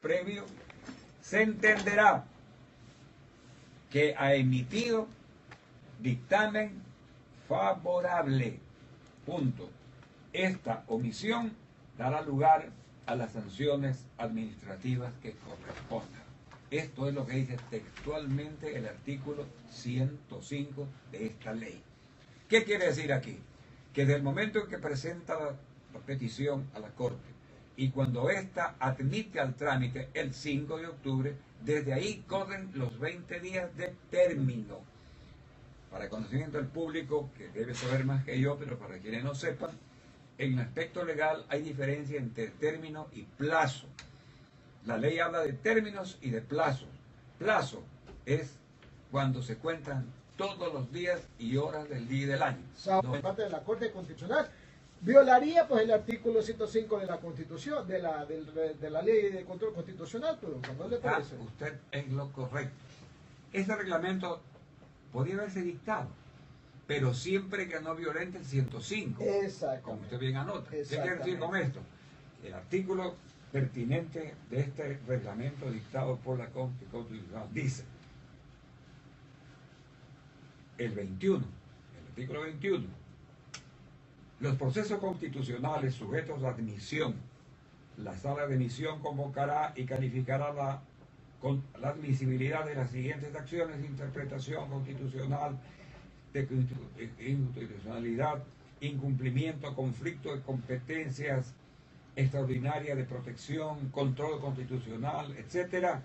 previo, se entenderá que ha emitido dictamen favorable. Punto. Esta omisión dará lugar a las sanciones administrativas que correspondan. Esto es lo que dice textualmente el artículo 105 de esta ley. ¿Qué quiere decir aquí? Que desde el momento en que presenta la petición a la Corte y cuando ésta admite al trámite el 5 de octubre, desde ahí corren los 20 días de término. Para conocimiento del público, que debe saber más que yo, pero para quienes no sepan, en el aspecto legal hay diferencia entre término y plazo. La ley habla de términos y de plazos. Plazo es cuando se cuentan todos los días y horas del día y del año. Por parte de la Corte Constitucional violaría pues el artículo 105 de la Constitución, de la Ley de Control Constitucional, pero ¿no le parece? Usted es lo correcto. Este reglamento podría haberse dictado, pero siempre que no violente el 105, como usted bien anota. ¿Qué quiere decir con esto? El artículo pertinente de este reglamento dictado por la Corte Constitucional dice, el artículo 21, los procesos constitucionales sujetos a admisión, la sala de admisión convocará y calificará la admisibilidad de las siguientes acciones de interpretación constitucional, de inconstitucionalidad, incumplimiento, conflicto de competencias, extraordinaria de protección, control constitucional, etcétera,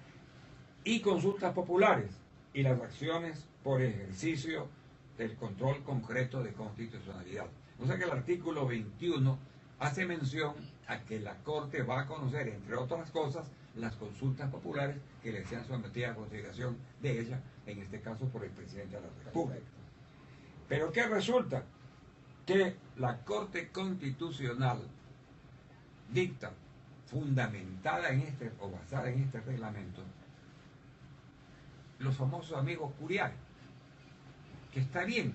y consultas populares, y las acciones por ejercicio del control concreto de constitucionalidad. O sea que el artículo 21 hace mención a que la Corte va a conocer, entre otras cosas, las consultas populares que le sean sometidas a consideración de ella, en este caso por el presidente de la República. Pero ¿qué resulta? Que la Corte Constitucional dicta, fundamentada en o basada en este reglamento, los famosos amigos curiales, que está bien.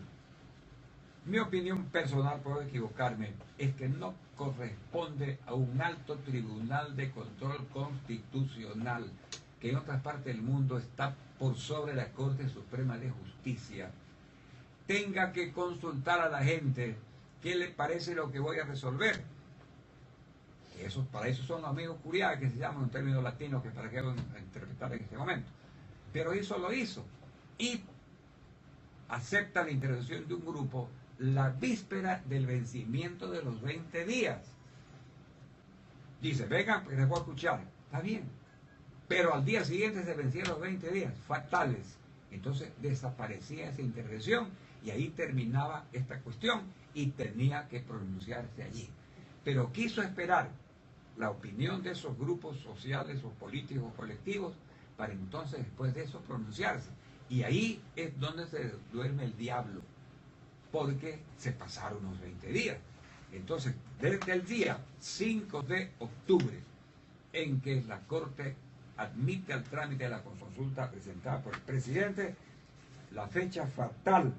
Mi opinión personal, puedo equivocarme, es que no corresponde a un alto tribunal de control constitucional, que en otras partes del mundo está por sobre la Corte Suprema de Justicia, tenga que consultar a la gente qué le parece lo que voy a resolver. Para eso son los amigos curiales, que se llaman en términos latinos, que para qué voy a interpretar en este momento. Pero eso lo hizo. Y acepta la intervención de un grupo la víspera del vencimiento de los 20 días. Dice, vengan, pues les voy a escuchar. Está bien. Pero al día siguiente se vencieron los 20 días, fatales. Entonces desaparecía esa intervención y ahí terminaba esta cuestión y tenía que pronunciarse allí. Pero quiso esperar la opinión de esos grupos sociales o políticos o colectivos para entonces después de eso pronunciarse. Y ahí es donde se duerme el diablo, porque se pasaron los 20 días. Entonces, desde el día 5 de octubre, en que la Corte admite al trámite de la consulta presentada por el presidente, la fecha fatal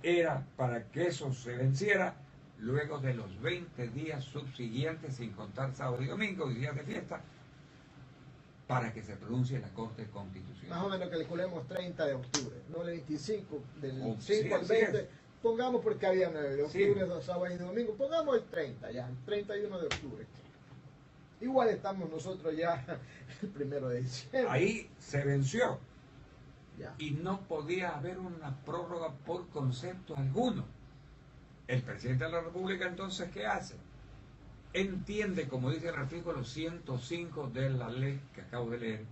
era para que eso se venciera luego de los 20 días subsiguientes, sin contar sábado y domingo y días de fiesta, para que se pronuncie la Corte Constitucional. Más o menos calculemos 30 de octubre, no el 25, del 5 al 20, pongamos porque había 9 de octubre, dos sábados y domingo, pongamos el 30 ya, el 31 de octubre. Igual estamos nosotros ya el 1 de diciembre. Ahí se venció. Ya. Y no podía haber una prórroga por concepto alguno. El presidente de la República entonces, ¿qué hace? Entiende, como dice el artículo 105 de la ley que acabo de leer,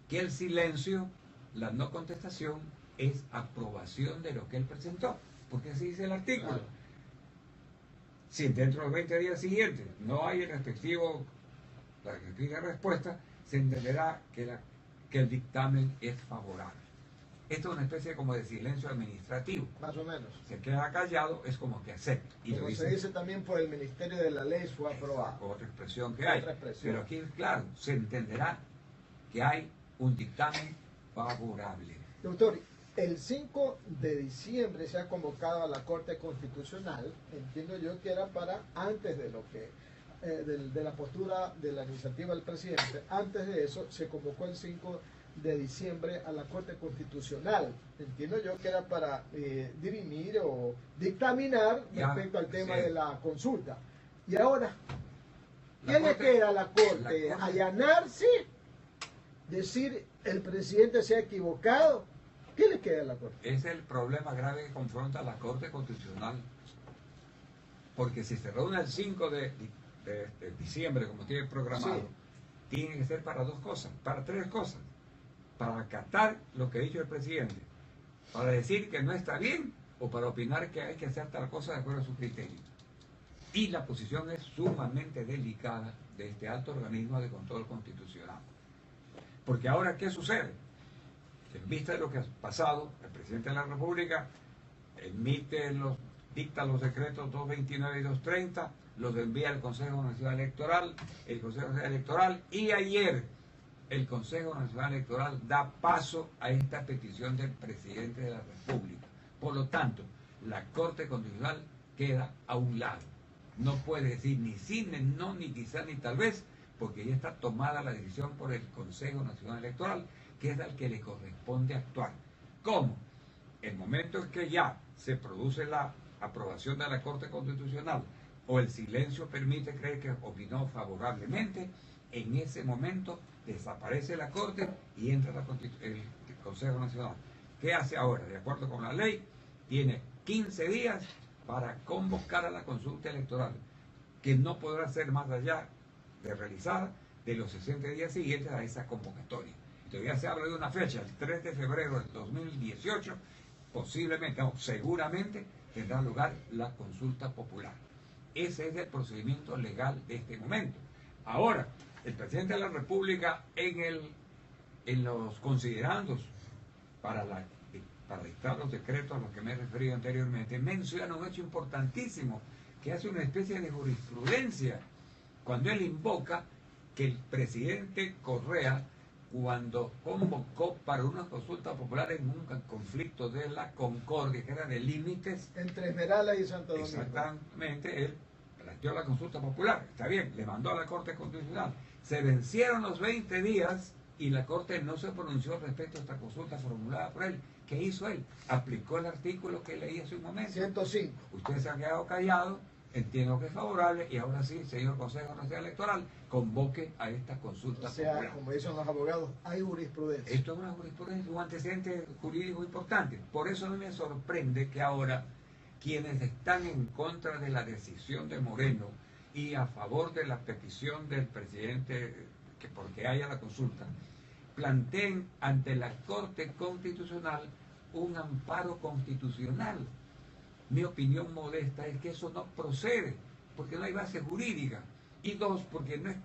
que el silencio, la no contestación, es aprobación de lo que él presentó, porque así dice el artículo. Claro. Si dentro de los 20 días siguientes no hay la respectiva respuesta, se entenderá que el dictamen es favorable. Esto es una especie como de silencio administrativo. Más o menos. Se queda callado, es como que acepta. Y como se dice también por el Ministerio de la Ley, fue aprobado. Otra expresión que hay. Pero aquí, claro, se entenderá que hay un dictamen favorable. Doctor, el 5 de diciembre se ha convocado a la Corte Constitucional, entiendo yo que era para antes de lo que de la postura de la iniciativa del presidente. Antes de eso se convocó el 5 de diciembre a la Corte Constitucional. Entiendo yo que era para dirimir o dictaminar respecto al tema de la consulta. Y ahora, ¿qué le queda a la Corte? ¿Allanarse? ¿Decir el presidente se ha equivocado? ¿Qué le queda a la Corte? Ese es el problema grave que confronta la Corte Constitucional. Porque si se reúne el 5 de diciembre, como tiene programado, sí, tiene que ser para dos cosas, para tres cosas. Para acatar lo que ha dicho el presidente, para decir que no está bien o para opinar que hay que hacer tal cosa de acuerdo a su criterio. Y la posición es sumamente delicada de este alto organismo de control constitucional. Porque ahora, ¿qué sucede? En vista de lo que ha pasado, el presidente de la República dicta los decretos 229 y 230, los envía al Consejo Nacional Electoral, el Consejo Nacional Electoral, y ayer el Consejo Nacional Electoral da paso a esta petición del presidente de la República. Por lo tanto, la Corte Constitucional queda a un lado. No puede decir ni sí, ni no, ni quizá, ni tal vez, porque ya está tomada la decisión por el Consejo Nacional Electoral, que es al que le corresponde actuar. ¿Cómo? El momento en que ya se produce la aprobación de la Corte Constitucional o el silencio permite creer que opinó favorablemente, en ese momento desaparece la Corte y entra el Consejo Nacional. ¿Qué hace ahora? De acuerdo con la ley, tiene 15 días para convocar a la consulta electoral, que no podrá ser más allá de realizada de los 60 días siguientes a esa convocatoria. Todavía se habla de una fecha, el 3 de febrero del 2018, posiblemente, no, seguramente tendrá lugar la consulta popular. Ese es el procedimiento legal de este momento. Ahora, el presidente de la República en los considerandos para dictar los decretos a los que me he referido anteriormente, menciona un hecho importantísimo que hace una especie de jurisprudencia cuando él invoca que el presidente Correa, cuando convocó para una consulta popular en un conflicto de la Concordia, que era de límites entre Esmeralda y Santo Domingo. Exactamente, él planteó la consulta popular, está bien, le mandó a la Corte Constitucional. Se vencieron los 20 días y la Corte no se pronunció respecto a esta consulta formulada por él. ¿Qué hizo él? Aplicó el artículo que leí hace un momento. 105. Usted se ha quedado callado, entiendo que es favorable, y ahora sí, señor Consejo Nacional Electoral, convoque a esta consulta popular. Como dicen los abogados, hay jurisprudencia. Esto es una jurisprudencia, un antecedente jurídico importante. Por eso a mí me sorprende que ahora quienes están en contra de la decisión de Moreno y a favor de la petición del presidente que porque haya la consulta, planteen ante la Corte Constitucional un amparo constitucional. Mi opinión modesta es que eso no procede, porque no hay base jurídica. Y dos, porque no es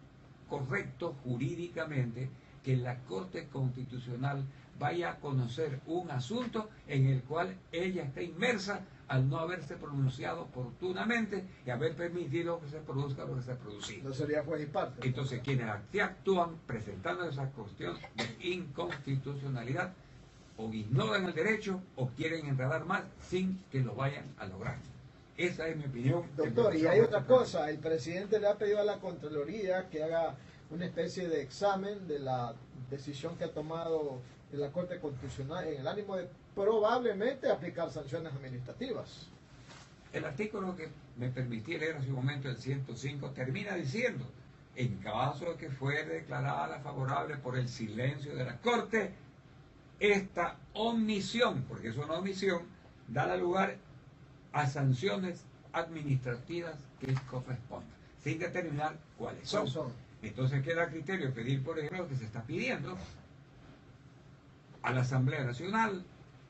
correcto jurídicamente que la Corte Constitucional vaya a conocer un asunto en el cual ella está inmersa al no haberse pronunciado oportunamente y haber permitido que se produzca lo que se ha producido. No sería juez y parte. Entonces, quienes actúan presentando esa cuestión de inconstitucionalidad o ignoran el derecho o quieren enredar más sin que lo vayan a lograr. Esa es mi opinión. Doctor, y hay otra cosa, el presidente le ha pedido a la Contraloría que haga una especie de examen de la decisión que ha tomado la Corte Constitucional en el ánimo de probablemente aplicar sanciones administrativas. El artículo que me permití leer hace un momento, el 105, termina diciendo, en caso de que fuere declarada favorable por el silencio de la Corte, esta omisión, porque es una omisión, dará lugar a sanciones administrativas que correspondan, sin determinar cuáles son. Entonces queda a criterio pedir, por ejemplo, lo que se está pidiendo a la Asamblea Nacional,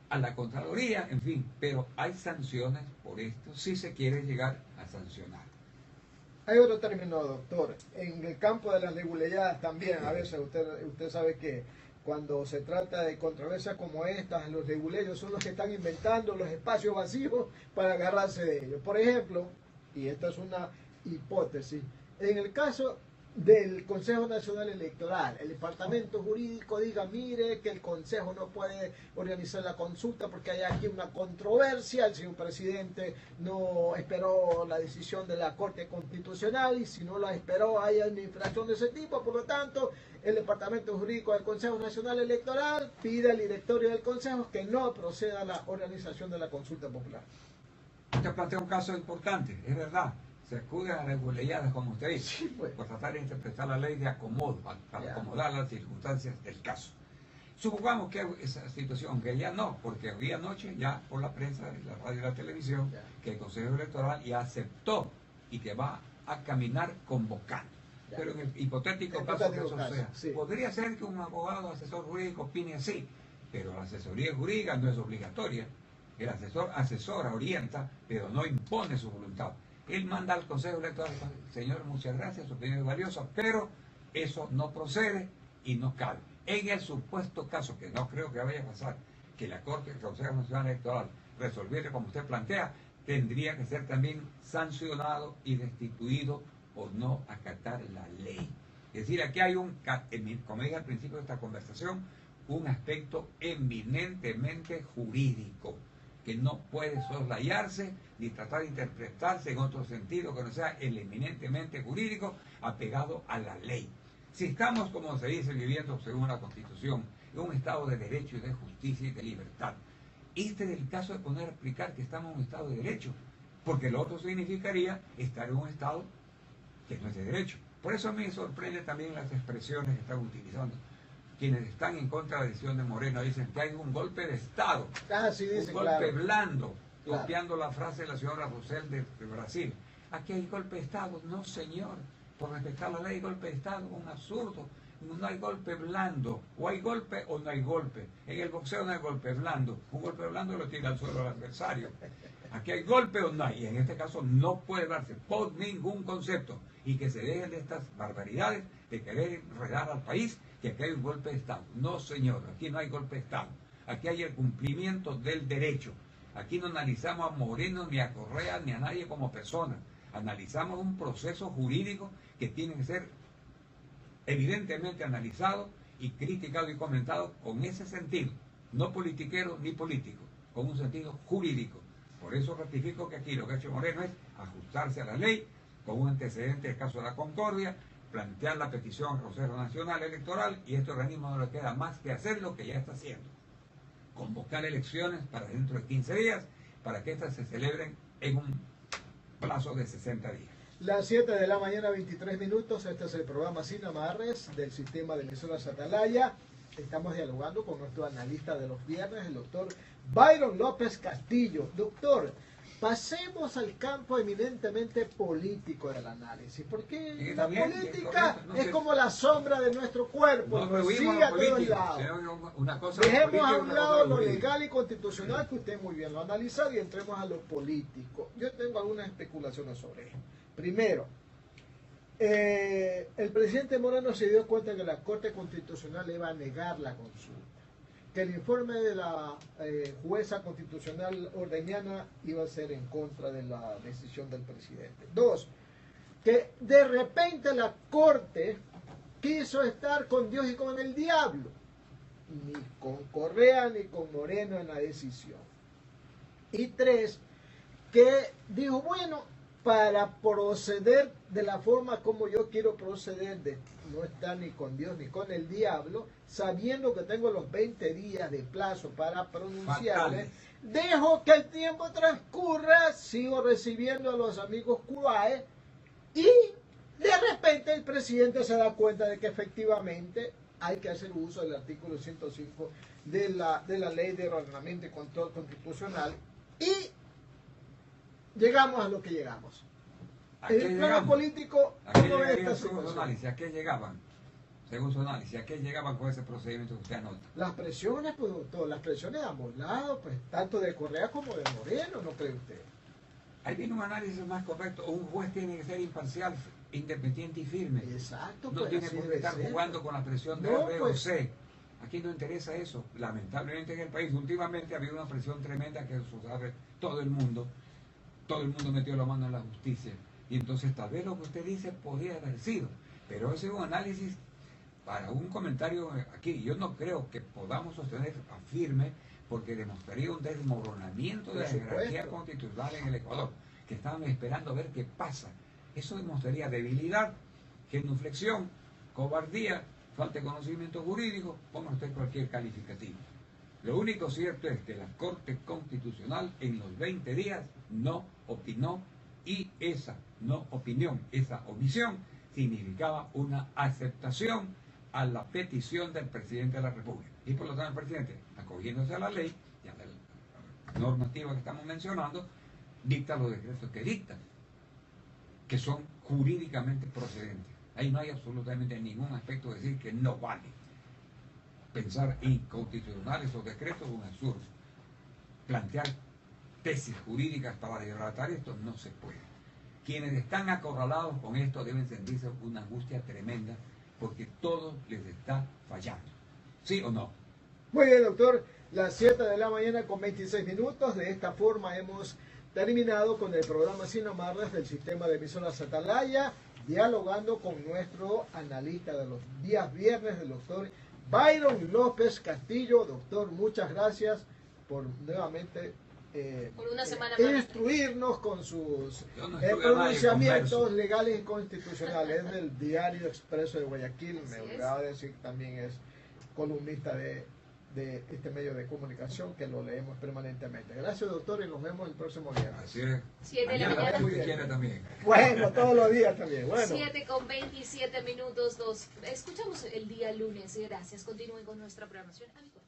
a la Contraloría, en fin, pero hay sanciones por esto si se quiere llegar a sancionar. Hay otro término, doctor, en el campo de las leguleyas también, a veces usted sabe que cuando se trata de controversias como estas, los leguleyos son los que están inventando los espacios vacíos para agarrarse de ellos. Por ejemplo, y esta es una hipótesis, en el caso del Consejo Nacional Electoral, el departamento jurídico diga, mire, que el Consejo no puede organizar la consulta porque hay aquí una controversia, el señor presidente no esperó la decisión de la Corte Constitucional y si no la esperó hay una infracción de ese tipo, por lo tanto, el departamento jurídico del Consejo Nacional Electoral pide al directorio del Consejo que no proceda a la organización de la consulta popular. Usted plantea un caso importante, es verdad. Se acude a las goleadas, como usted dice, Sí, pues. por tratar de interpretar la ley de acomodo, para acomodar las circunstancias del caso. Supongamos que esa situación, aunque ya no, porque hoy anoche ya por la prensa, la radio y la televisión, que el Consejo Electoral ya aceptó y que va a caminar convocando. Pero en el hipotético caso que eso sea, sí. podría ser que un abogado, asesor jurídico opine así, pero la asesoría jurídica no es obligatoria. El asesor asesora, orienta, pero no impone su voluntad. Él manda al Consejo Electoral, señor, muchas gracias, su opinión es valiosa, pero eso no procede y no cabe. En el supuesto caso, que no creo que vaya a pasar, que la Corte, el Consejo Nacional Electoral resolviera como usted plantea, tendría que ser también sancionado y destituido por no acatar la ley. Es decir, aquí hay como dije al principio de esta conversación, un aspecto eminentemente jurídico, que no puede soslayarse ni tratar de interpretarse en otro sentido que no sea el eminentemente jurídico apegado a la ley. Si estamos, como se dice, viviendo según la Constitución, en un estado de derecho y de justicia y de libertad, este es el caso de poner a explicar que estamos en un estado de derecho, porque lo otro significaría estar en un estado que no es de derecho. Por eso a mí me sorprende también las expresiones que están utilizando. Quienes están en contra de la decisión de Moreno dicen que hay un golpe de Estado, Sí, dice, un golpe claro, blando, claro, copiando la frase de la señora Rosell de Brasil. Aquí hay golpe de Estado. No, señor, por respetar la ley, golpe de Estado, un absurdo. No hay golpe blando, o hay golpe o no hay golpe. En el boxeo no hay golpe blando, un golpe blando lo tira al suelo al adversario. Aquí hay golpe o no hay, y en este caso no puede darse por ningún concepto, y que se dejen de estas barbaridades de querer enredar al país, que aquí hay un golpe de Estado. No, señor, aquí no hay golpe de Estado, aquí hay el cumplimiento del derecho. Aquí no analizamos a Moreno, ni a Correa, ni a nadie como persona, analizamos un proceso jurídico que tiene que ser evidentemente analizado y criticado y comentado con ese sentido, no politiquero ni político, con un sentido jurídico. Por eso ratifico que aquí lo que ha hecho Moreno es ajustarse a la ley, con un antecedente del caso de la Concordia, plantear la petición al Consejo Nacional Electoral, y este organismo no le queda más que hacer lo que ya está haciendo: convocar elecciones para dentro de 15 días, para que éstas se celebren en un plazo de 60 días. Las 7 de la mañana, 23 minutos. Este es el programa Sin Amarres del sistema de emisoras Atalaya. Estamos dialogando con nuestro analista de los viernes, el doctor Byron López Castillo. Doctor, pasemos al campo eminentemente político del análisis, porque la política es como la sombra de nuestro cuerpo, nos sigue a todos lados. Dejemos a un lado lo legal y constitucional, que usted muy bien lo ha analizado, y entremos a lo político. Yo tengo algunas especulaciones sobre eso. Primero, el presidente Moreno se dio cuenta que la Corte Constitucional le iba a negar la consulta, que el informe de la jueza constitucional Ordeñana iba a ser en contra de la decisión del presidente. Dos, que de repente la Corte quiso estar con Dios y con el diablo, ni con Correa ni con Moreno en la decisión. Y tres, que dijo, bueno, para proceder de la forma como yo quiero proceder, de no estar ni con Dios ni con el diablo, sabiendo que tengo los 20 días de plazo para pronunciarme, dejo que el tiempo transcurra, sigo recibiendo a los amigos CUAE, y de repente el presidente se da cuenta de que efectivamente hay que hacer uso del artículo 105 de la Ley de Ordenamiento y Control Constitucional, y llegamos a lo que llegamos. El plano político, ¿cómo ve esta situación? ¿A qué llegaban? Según su análisis, ¿a qué llegaban con ese procedimiento que usted anota? Las presiones, pues, doctor, las presiones de ambos lados, pues, tanto de Correa como de Moreno, ¿no cree usted? Ahí viene un análisis más correcto. Un juez tiene que ser imparcial, independiente y firme. Exacto, no pues, tiene por qué estar jugando con la presión de B o C. Aquí no interesa eso. Lamentablemente en el país últimamente ha habido una presión tremenda, que eso sabe todo el mundo. Todo el mundo metió la mano en la justicia. Y entonces tal vez lo que usted dice podría haber sido. Pero ese es un análisis para un comentario aquí. Yo no creo que podamos sostener a firme, porque demostraría un desmoronamiento de la jerarquía constitucional en el Ecuador, que estaban esperando a ver qué pasa. Eso demostraría debilidad, genuflexión, cobardía, falta de conocimiento jurídico, ponga usted cualquier calificativo. Lo único cierto es que la Corte Constitucional en los 20 días no opinó, y esa no opinión, esa omisión, significaba una aceptación a la petición del presidente de la República. Y por lo tanto el presidente, acogiéndose a la ley y a la normativa que estamos mencionando, dicta los decretos que dictan, que son jurídicamente procedentes. Ahí no hay absolutamente ningún aspecto de decir que no vale. Pensar inconstitucionales o decretos es un absurdo. Plantear tesis jurídicas para desbaratar esto no se puede. Quienes están acorralados con esto deben sentirse una angustia tremenda, porque todo les está fallando. ¿Sí o no? Muy bien, doctor. Las 7 de la mañana con 26 minutos. De esta forma hemos terminado con el programa Sin Amarras del sistema de emisoras Atalaya, dialogando con nuestro analista de los días viernes, el doctor Byron López Castillo. Doctor, muchas gracias por nuevamente por una semana instruirnos con sus pronunciamientos legales y constitucionales. Es del Diario Expreso de Guayaquil. Me olvidaba decir que también es columnista de este medio de comunicación, que lo leemos permanentemente. Gracias, doctor, y nos vemos el próximo viernes. Así es. 7 de la mañana. Muy bien. También. Bueno, todos los días también. Bueno. 7 con 27 minutos. Escuchamos el día lunes. Gracias. Continúen con nuestra programación habitual.